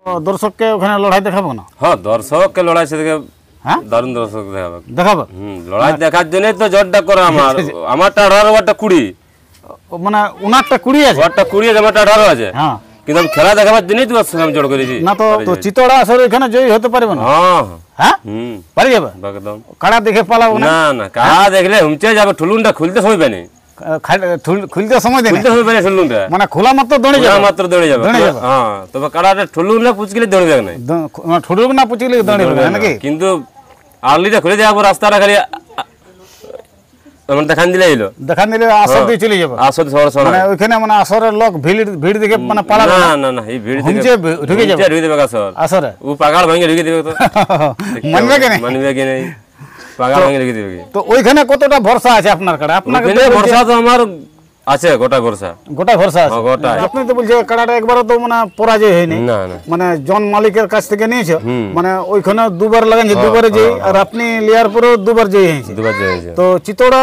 দর্শককে ওখানে লড়াই দেখাবো না? হ্যাঁ, দর্শককে লড়াই সেদিকে হ্যাঁ দারুণ দর্শক দেখাবে। দেখাবো লড়াই দেখার জন্যই তো জোরটা করে আমারটা 18 ওরটা 20, মানে ওনারটা 20 আছে, ওরটা 20 আছে, আমারটা 18 আছে। হ্যাঁ কিন্তু আমি খেলা দেখাবার জন্যই তো আমি জোর করেছি না। তো চিতড়া আসলে এখানে জয়ী হতে পারবে না? হ্যাঁ হ্যাঁ হুম পারি যাবে একদম। কাড়া দেখে পালাবো না? না না, কাড়া দেখলে হুমচে যাবে, ঠুলুনটা খুলতে সময় পানি, খুলতে সময় দেয় খুলতে সময় পানি ঠুলুনটা, মানে খোলা মাত্র দৌড়ে যাবে, মাত্র দৌড়ে যাবে। হ্যাঁ, তবে কাড়াটা ঠুলুনটা পুচকিলে দৌড়ে যাবে না, ঠুলুক না পুচকিলে দৌড়ে যাবে নাকি? কিন্তু আর্লিটা খুলে যাবো রাস্তাটা খালি দেখান দিলে এলো, দেখান দিলে আসর দিয়ে চলে যাবে। আসর মানে ওইখানে মানে আসরের লোক ভিড় দেখে মানে পালাবে না? না না, এই ভিড় হুমচে ঢুকে যাবে, ঢুকে দেবে আসর, আসরে ও পাগাল ভাঙে ঢুকে দেবে। তো মানবে কেন? মানবে কি নেই, পাগাল ভাঙে ঢুকে দেবে। তো ওইখানে কতটা ভরসা আছে আপনার কাড়া? আপনাকে ভরসা তো আমার আছে, গোটা ভরসা, গোটা ভরসা আছে। আপনি তো বলছেন কাড়াটা একবারও তো মানে পরাজয় হয়নি, না না, মানে জন মালিকের কাছ থেকে নিয়েছে, মানে ওইখানে দুবার লাগাইছে, দুবারে জয়ী, আর আপনি লিয়ার পরেও দুবার জয়ী হয়েছে, দুবার জয় হয়েছে। তো চিতড়া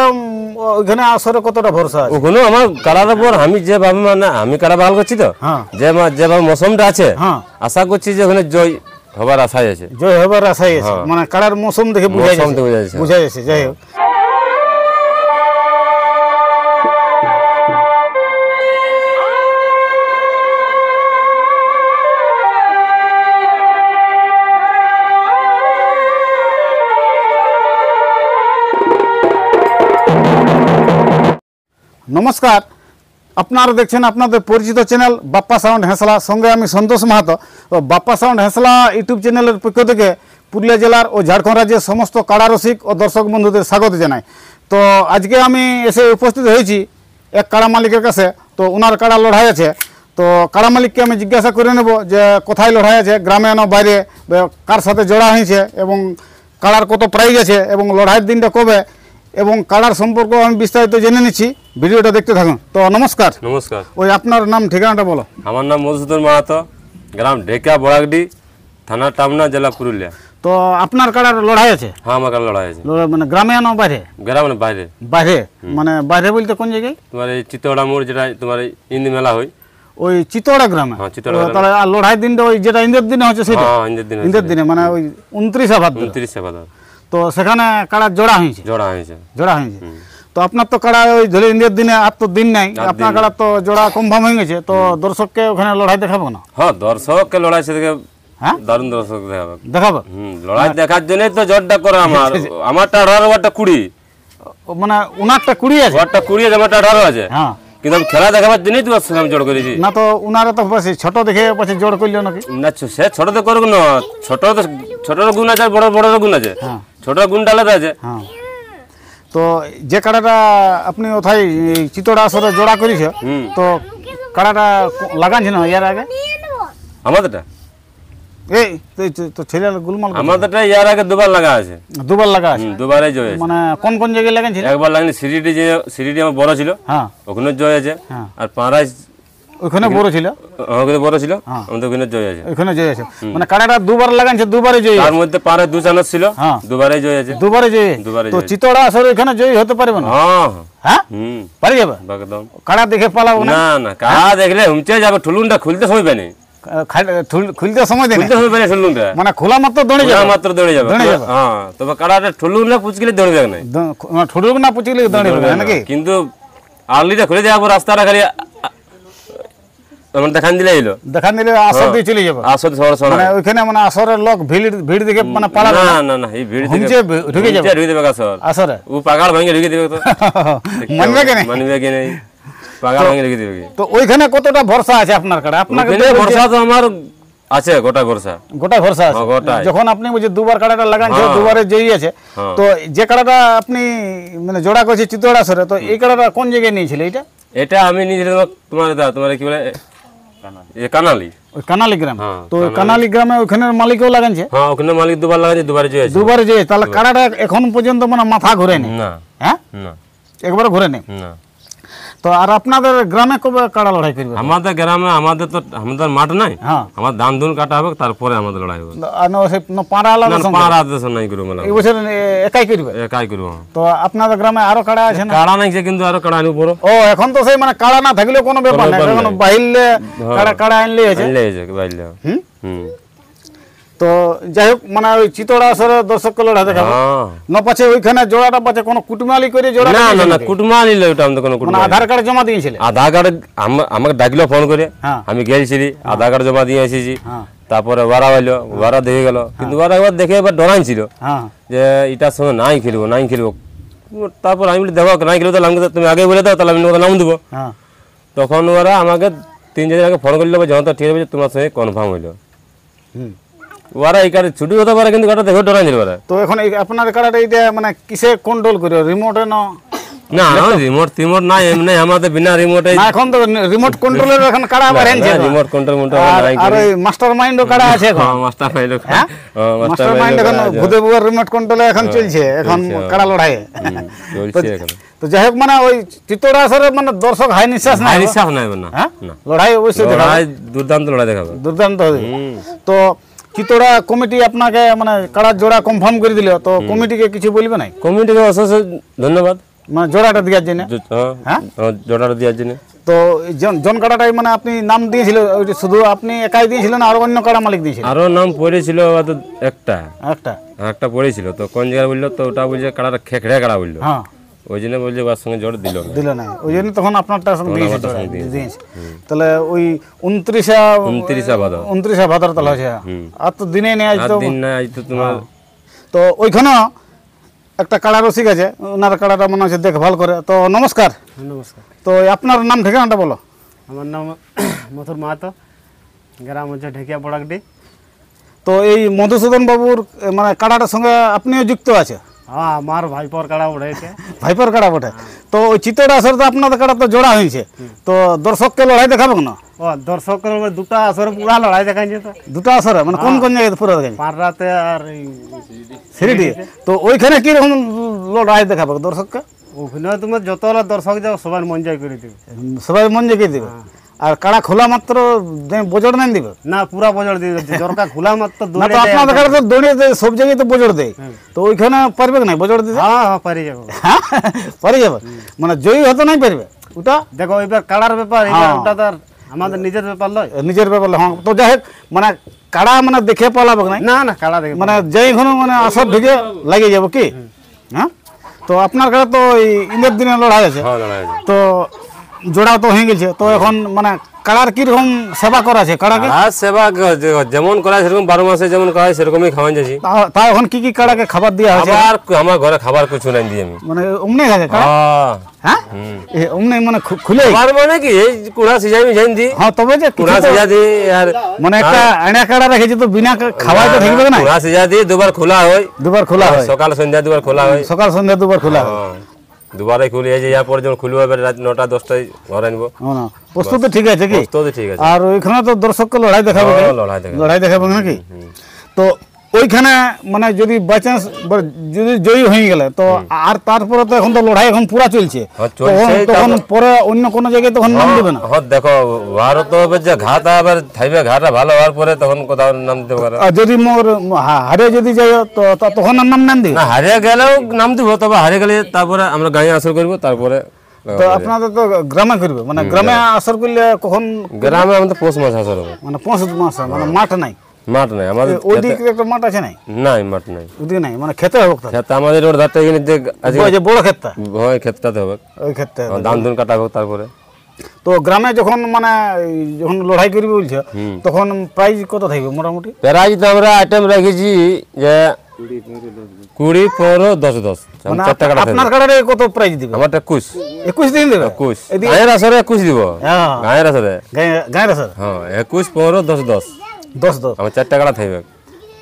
ওইখানে আসরে কতটা ভরসা আছে? ওখানে আমার কাড়ার উপর আমি যেভাবে মানে আমি কাড়া বাগাল করছি তো, হ্যাঁ যেভাবে মৌসুমটা আছে, হ্যাঁ আশা করছি যে ওখানে জয় হবার আশাই আছে, জয় হবার আশাই আছে, মানে কাড়ার মৌসুম দেখে বোঝা যাচ্ছে। যাই হোক, নমস্কার, আপনারা দেখছেন আপনাদের পরিচিত চ্যানেল বাপ্পা সাউন্ড হেঁসলা, সঙ্গে আমি সন্তোষ মাহাতো। তো বাপ্পা সাউন্ড হেঁসলা ইউটিউব চ্যানেলের পক্ষ থেকে পুরুলিয়া জেলার ও ঝাড়খণ্ড রাজ্যের সমস্ত কাড়া রসিক ও দর্শক বন্ধুদের স্বাগত জানাই। তো আজকে আমি এসে উপস্থিত হয়েছি এক কাড়া মালিকের কাছে। তো ওনার কাড়া লড়াই আছে, তো কাড়া মালিককে আমি জিজ্ঞাসা করে নেব যে কোথায় লড়াই আছে, গ্রামে না বাইরে, কার সাথে জোড়া হয়েছে এবং কাড়ার কত প্রাইজ আছে এবং লড়াইয়ের দিনটা কবে, এবং কাড়ার সম্পর্ক আমি বিস্তারিত জেনে নিচ্ছি। ভিডিওটা দেখতে থাকুন। তো নমস্কার। নমস্কার। ওই আপনার নাম ঠিকানাটা বলো। আমার নাম মধুসূদন মাহাতো, গ্রাম ঢেকা বড়াগডি, থানা টামনা, জেলা পুরুলিয়া। তো আপনার কাড়ার লড়াই আছে? হ্যাঁ, আমার কাড়া লড়াই আছে। মানে গ্রামে না বাইরে? গ্রাম মানে বাইরে। বাইরে মানে বাইরে বলতে কোন জায়গায়? তোমার এই চিতোড়া মোড়, যেটা তোমার ইন্দি মেলা হয়, ওই চিতোড়া গ্রামে। হ্যাঁ, চিতোড়া। তাহলে আর লড়াই দিনটা ওই যেটা ইন্দ্রের দিনে হচ্ছে সেটা? হ্যাঁ, ইন্দ্রের দিনে, মানে ওই 29 ভাদ্র। 29 ভাদ্র। তো সেখানে কাড়ার জোড়া হয়েছে? জোড়া হয়েছে। জোড়া হয়েছে। তো আপনার তো কাড়া ওই ধরে ইন্দ্রের দিনে আর তো দিন নাই, আপনার কাড়া তো জোড়া কনফার্ম হয়ে গেছে। তো দর্শককে ওখানে লড়াই দেখাবো না? হ্যাঁ, দর্শককে লড়াই সেদিকে হ্যাঁ দারুণ দর্শক দেখাবে। দেখাবো লড়াই দেখার জন্যই তো জোরটা করে আমারটা 18, ওরটা 20, মানে ওনারটা 20 আছে, ওরটা 20 আছে, আমারটা 18 আছে। হ্যাঁ, কিন্তু আমি খেলা দেখাবার জন্যই তো আমি জোর করেছি। না তো উনারা তো ছোট দেখে পাশে জোর করলো নাকি? না, সে ছোট তো করবো না, ছোটর গুণ আছে, বড় গুণ আছে। হ্যাঁ, ছোটর গুণটা আলাদা আছে। হ্যাঁ। তো যে কাড়াটা আপনি ওথায় চিতড়া আসরে জোড়া করেছে, তো কাড়াটা লাগানছে না এর আগে? আমাদেরটা এই তো ছেলে গুলমাল, আমাদেরটা এর আগে দুবার লাগা আছে। দুবার লাগা আছে? দুবারে জয় আছে। মানে কোন কোন জায়গায় লাগানছিল? একবার লাগনি সিরিডি আমার বড় ছিল, হ্যাঁ, ওখানে জয় আছে। হ্যাঁ, আর পাড়ায় ওখানে বড় ছিল, ওখানে বড় ছিল, আমাদের ওখানে জয় আছে। ওখানে জয় আছে, মানে কাড়াটা দুবার লাগানছে, দুবারে জয়। তার মধ্যে পাড়ায় 2 চানস ছিল, হ্যাঁ, দুবারে জয় আছে। দুবারে জয়। তো চিতড়া আসরে ওখানে জয় হতে পারবে না? হ্যাঁ হ্যাঁ, পারি যাবে একদম। কাড়া দেখে পালাবো না? না না, কাড়া দেখলে হুমচে যাবে, ঠুলুনটা খুলতে সময় পানি, খুলতে সময় দেয়, খুলতে সময় পানি, ঠুলুনটা মানে খোলা মাত্র দৌড়ে যাবে, মাত্র দৌড়ে যাবে। হ্যাঁ, তবে কাড়াটা ঠুলুনটা পুচকিলে দৌড়ে যাবে না, ঠুলুক না পুচকিলে দৌড়ে যাবে নাকি? কিন্তু আর্লিটা খুলে যাবো রাস্তাটা খালি দেখান দিলে এলো, দেখান দিলে আসর দিয়ে চলে যাবে, আসর মানে ওইখানে মানে আসরের লোক ভিড় দেখে মানে পালাবে না? না না, এই ভিড় হুমচে ঢুকে যাবে, ঢুকে দেবে আসর, আসরে ও পাগাল ভাঙে ঢুকে দেবে। তো মানবে কেন? মানবে কি নেই, পাগাল ভাঙে ঢুকে দেবে। তো ওইখানে কতটা ভরসা আছে আপনার কাড়া? আপনাকে ভরসা তো আমার আছে, গোটা ভরসা, গোটা ভরসা আছে। যখন আপনি বলছেন দুবার কাড়াটা লাগানছে, দুবারে জয়ী আছে, তো যে কাড়াটা আপনি মানে জোড়া করেছে চিতড়া আসরে, তো এই কাড়াটা কোন জায়গায় নিয়েছিল? এটা আমি নিয়েছিলাম তোমার কি বলে কানালি, ওই কানালি গ্রাম। তো কানালি গ্রামে ওখানের মালিকও লাগানছে? হ্যাঁ, ওখানে মালিক দুবার লাগাচ্ছে, দুবারে জয় আছে। দুবারে জয়। তাহলে কাড়াটা এখন পর্যন্ত মানে মাথা ঘুরে নেই? না। হ্যাঁ, না, একবারে ঘুরে নেই। না। তো আর আপনাদের গ্রামে কবে কাড়া লড়াই করবে? আমাদের গ্রামে আমাদের মাঠ নাই, হ্যাঁ আমার ধান ধুন কাটা হবে, তারপরে আমাদের লড়াই হবে। আর সেই পাড়া আলাদা সঙ্গে? পাড়া আদেশ নাই করবো মেলা, এই বছর একাই করবে? একাই করবো। তো আপনাদের গ্রামে আরো কাড়া আছে না? কাড়া নাই কিন্তু আরো কাড়া আনবো বড়। ও এখন তো সেই মানে কাড়া না থাকলেও কোনো ব্যাপার নাই, এখন বাহিরলে কাড়া আনলে আছে। হুম। তো যাই হোক মানে ওই চিতড়া আসরে দর্শককে লড়াই দেখাবো না, পাচ্ছে ওইখানে জোড়াটা পাচ্ছে কোনো কুটমালি করে জোড়া? না না না, কুটমালি লই, ওটা আমাদের কোনো কুটমালি। আধার কার্ড জমা দিয়েছিলে? আধার কার্ড আমাকে ডাকলো ফোন করে, আমি গেছিলি, আধার কার্ড জমা দিয়ে এসেছি। তারপরে ওরা হইলো, ওরা দেখে গেল, কিন্তু ওরা একবার দেখে এবার ডরাইছিল যে এটার সঙ্গে নাই খেলবো। তারপর আমি বলি দেখো নাই খেলবো, তাহলে তুমি আগে বলে দাও, তাহলে আমি নাম দেবো। তখন ওরা আমাকে 3 দিন আগে ফোন করলো, যখন তো ঠিক আছে তোমার সঙ্গে কনফার্ম হইলো। ওরা এই কার্ডে ছুটি হতে পারে, কিন্তু কার্ডটা দেখে ডরাইছিল ওরা। তো এখন আপনার কার্ডটা এইটা মানে কিসে কন্ট্রোল করে? রিমোটে না? না রিমোট নাই, এমনি আমাদের বিনা রিমোটে। এখন তো রিমোট কন্ট্রোলের এখন কাড়া বাড়েছে, রিমোট কন্ট্রোল নাই। আর ওই মাস্টার মাইন্ডও কাড়া আছে এখন। মাস্টার মাইন্ড এখন ভূতে বুয়ার রিমোট কন্ট্রোলে এখন চলছে, এখন কাড়া লড়াই চলছে এখন। তো যাই হোক মানে ওই চিতড়া আসরে মানে দর্শক হাই নিঃশ্বাস নাই না, লড়াই অবশ্যই লড়াই দুর্দান্ত লড়াই দেখাবে, দুর্দান্ত হবে। তো চিতড়া কমিটি আপনাকে মানে কাড়ার জোড়া কনফার্ম করে দিল, তো কমিটিকে কিছু বলবে নাই? কমিটিকে অশেষ ধন্যবাদ, মানে জোড়াটা দেওয়ার জন্য। হ্যাঁ জোড়াটা দেওয়ার জন্য। তো জন কাড়াটাই মানে আপনি নাম দিয়েছিল, শুধু আপনি একাই দিয়েছিলেন আর অন্য কাড়া মালিক দিয়েছিল? আরো নাম পড়েছিল একটা পড়েছিল, তো কোন জায়গায় বললো, তো ওটা বলছে কাড়াটা খেখড়ে কাড়া বললো। হ্যাঁ ওই জন্য বলছে ওর সঙ্গে জোর দিল না, ওই জন্য তখন আপনারটার সঙ্গে দিয়েছে। তাহলে ওই 29 ভাদর তাহলে হচ্ছে, আর তো দিনে নেই, আজ তো তোমার। তো ওইখানে একটা কাড়া রসিক আছে, ওনার কাড়াটা মনে হচ্ছে দেখভাল করে। তো নমস্কার। নমস্কার। তো আপনার নাম ঠিকানাটা বলো। আমার নাম মথুর মাহাতো, গ্রাম হচ্ছে ঢেকিয়া বড়াকডি। তো এই মধুসূদন বাবুর মানে কাড়াটার সঙ্গে আপনিও যুক্ত আছে? হ্যাঁ আমার ভাইপোর কাড়া বটে। ভাইপোর কাড়া বটে। তো ওই চিতড়া আসরে তো আপনাদের কাড়া তো জোড়া হয়েছে, তো দর্শককে লড়াই দেখাবো না? ও দর্শকের দুটা আসরে পুরা লড়াই দেখাইছে। তো দুটা আসরে মানে কোন কোন জায়গায় পুরো দেখাইছে? পাড়রাতে আর সিরিডি। তো ওইখানে কিরকম লড়াই দেখাবো দর্শককে? ওখানে তোমার যত দর্শক যাও সবাই মন জয় করে দিবে, সবাই মন জয় করে দিবে। আর কাড়া খোলা মাত্র বজড় নাই দিবে? না পুরা বজড় দিয়ে দরকার, খোলা মাত্র দৌড়ে। আপনাদের কাড়া তো দৌড়ে সব জায়গায় তো বজড় দেয়, তো ওইখানে পারবে না বজড় দিতে? হ্যাঁ হ্যাঁ পারি যাবো, পারি যাবে মানে জয়ী হতে নাই পারবে ওটা? দেখো এবার কাড়ার ব্যাপার, ওটা তো আমাদের নিজের ব্যাপার নয়। নিজের ব্যাপার। হ্যাঁ তো যাই হোক মানে কাড়া মানে দেখে পালাবে না? না না কাড়া দেখে মানে যেই কোনো মানে আসর ঢুকে লাগে যাবো কি? হ্যাঁ। তো আপনার কাছে তো ঈদের দিনে লড়াই আছে, তো জোড়া তো হয়ে গেছে, তো এখন মানে কাড়ার কিরকম সেবা করা আছে? কাড়াকে সেবা যেমন করা সেরকম 12 মাসে যেমন করা সেরকমই খাওয়ান যাচ্ছি। তা এখন কি কি কাড়াকে খাবার দেওয়া হচ্ছে? আমার ঘরে খাবার কিছু নাই দিয়ে আমি মানে অমনি থাকে কাড়া? হ্যাঁ অমনি মানে খুলে মানে কি এই কুড়া সিজাই মিজাই দি। হ্যাঁ তবে যে কুড়া সিজা দি আর মানে একটা আয়না কাড়া রেখেছে, তো বিনা খাওয়াই তো থাকবে না? কুড়া সিজা দি দুবার খোলা হয়, সকাল সন্ধ্যা দুবার খোলা হয়, সকাল সন্ধ্যা দুবার খোলা হয়, দুবারে খুলে এই যে ইয়ার পরে যখন খুলবে রাত 9টা 10টায় ঘরে আনবো। প্রস্তুতি ঠিক আছে কি? প্রস্তুতি ঠিক আছে। আর ওইখানে তো দর্শককে লড়াই দেখাবো, লড়াই দেখাবো নাকি? তো ওইখানে মানে যদি বাই চান্স যদি জয়ী হয়ে গেলে তো আর তারপরে তো এখন তো লড়াই এখন পুরা চলছে, তখন পরে অন্য কোন জায়গায় তখন নাম দেবে না? দেখো ওয়ারও তো যে ঘাটা আবার থাইবে, ঘাটা ভালো হওয়ার পরে তখন কোথাও নাম দিতে পারে। যদি মোর হারিয়ে যদি যাই তো তখন আর নাম দিবে না? হারিয়ে গেলেও নাম দিব, তবে হারিয়ে গেলে তারপরে আমরা গাঁয়ে আসর করবো, তারপরে। তো আপনাদের তো গ্রামে করবে, মানে গ্রামে আসর করলে কখন? গ্রামে আমাদের পৌষ মাস আসর হবে, মানে পৌষ মাস, মানে মাঠ নাই? মাঠ নাই আমাদের। ওইদিকে একটা মাঠ আছে? নাই নাই মাঠ নাই ওইদিকে নাই, মানে খেতে হবে? খেতে আমাদের ওর ধারটা এখানে যে বড় ক্ষেতটা, ওই ক্ষেতটাতে হবে, ওই ক্ষেতে ধান ধুন কাটা হোক। তারপরে তো গ্রামে যখন মানে যখন লড়াই করবি বলছো, তখন প্রাইজ কত থাকবে মোটামুটি? প্রাইজ তো আমরা আইটেম রেখেছি যে 20, 15, 10, 10। আপনার কাড়ারে কত প্রাইজ দিবে? আমারটা 21 দিন দেবে। 21 গায়ের আসরে 21 দিব। গায়ের আসরে গায়ের আসরে হ্যাঁ 21, 15, 10, 10 আমার 4টা কাড়া থাকবে।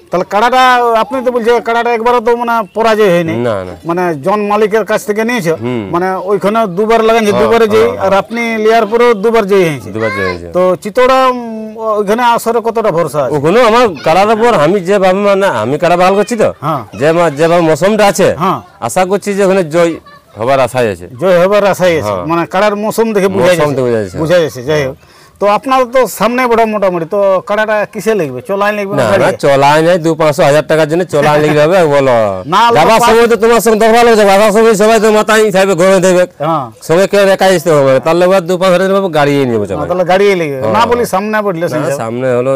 তাহলে কাড়াটা আপনি তো বলছেন কাড়াটা একবারও তো মানে পরাজয় হয়নি? না না, মানে জন মালিকের কাছ থেকে নিয়েছে, মানে ওইখানে দুবার লাগাইছে, দুবারে জয়ী, আর আপনি লিয়ার পরেও দুবার জয়ী হয়েছে। তো চিতড়া ওইখানে আসরে কতটা ভরসা আছে? ওখানে আমার কাড়ার উপর আমি যেভাবে মানে আমি কাড়া ভালো করছি, তো যেভাবে মৌসুমটা আছে আশা করছি যে ওখানে জয় হবার আশাই আছে, জয় হবার আশাই আছে, মানে কাড়ার মৌসুম দেখে বোঝা যাচ্ছে। যাই হোক, তো আপনার তো সামনে বড় মোটামুটি, তো কাড়াটা কিসে লাগবে? চলাই লাগবে না? না চলাই নাই, 200-500 হাজার টাকার জন্য চলাই লাগবে হবে বলো? না যাবার সময় তো তোমার সঙ্গে দেখা ভালো যাবে, আসার সময় সবাই তো মাথায় থাকবে, ঘরে দেবে, সঙ্গে কেউ একাই আসতে হবে, তাহলে 2-5 হাজার টাকা গাড়িয়ে নিয়ে যাবে। তাহলে গাড়িয়ে লাগবে না, বলি সামনে পড়লে সামনে হলো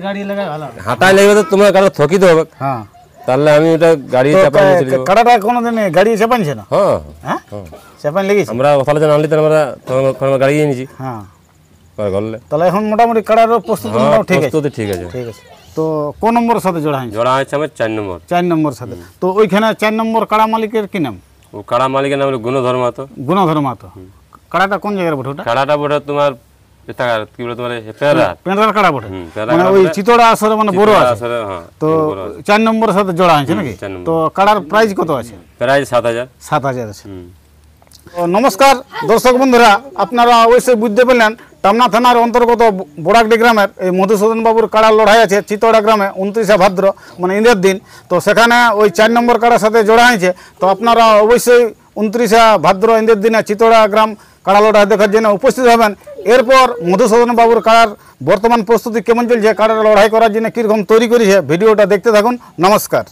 গাড়ি লাগাই ভালো, হাঁটাই লাগবে তো তোমার কাড়া থকি দেবে। হ্যাঁ, তাহলে আমি ওটা গাড়ি চাপাই নিয়ে চলে যাব। কাড়াটা কোনোদিন গাড়ি চাপাইছে না? হ্যাঁ চাপাই লেগেছে। আমরা তাহলে জান আনলি, আমরা গাড়িয়ে নিয়েছি। হ্যাঁ, তাহলে এখন মোটামুটি কাড়ার প্রস্তুতি ঠিক আছে। ঠিক আছে। তো কোন নম্বরের সাথে জোড়া হয়েছে? জোড়া হয়েছে আমার 4 নম্বর। 4 নম্বর সাথে। তো ওইখানে 4 নম্বর কাড়া মালিকের কি নাম? ও কাড়া মালিকের নাম হলো গুণধর মাহাতো। গুণধর মাহাতো। কাড়াটা কোন জায়গার বটে? ওটা কাড়াটা বটে তোমার কি বলে তোমার পেন্ডার কাড়া বটে, মানে ওই চিতড়া আসরে মানে বড় আছে। তো 4 নম্বরের সাথে জোড়া হয়েছে নাকি? তো কাড়ার প্রাইস কত আছে? প্রাইস 7,000। 7,000 আছে। নমস্কার দর্শক বন্ধুরা, আপনারা অবশ্যই বুঝতে পারলেন টামনা থানার অন্তর্গত বোড়াকডি গ্রামের এই মধুসূদন বাবুর কাড়ার লড়াই আছে চিতড়া গ্রামে 29শে ভাদ্র মানে ঈদের দিন। তো সেখানে ওই 4 নম্বর কাড়ার সাথে জোড়া হয়েছে। তো আপনারা অবশ্যই 29শে ভাদ্র ঈদের দিনে চিতড়া গ্রাম কাড়া লড়াই দেখার জন্য উপস্থিত হবেন। এরপর মধুসূদন বাবুর কাড়ার বর্তমান প্রস্তুতি কেমন চলছে, কাড়ার লড়াই করার জন্য কীরকম তৈরি করেছে, ভিডিওটা দেখতে থাকুন। নমস্কার।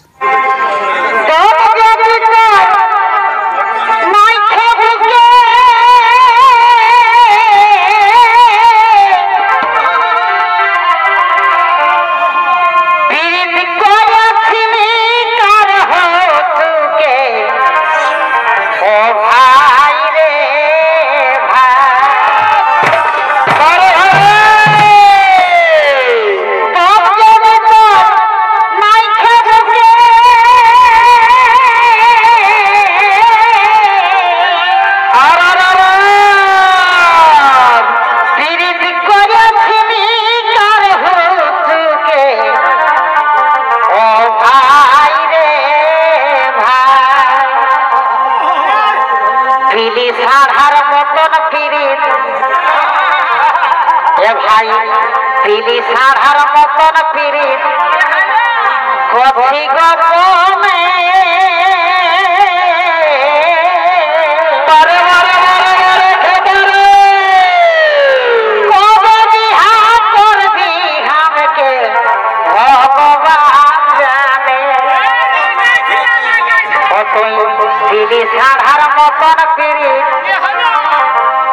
সাধার মতন পিড়ি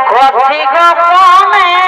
কচি গো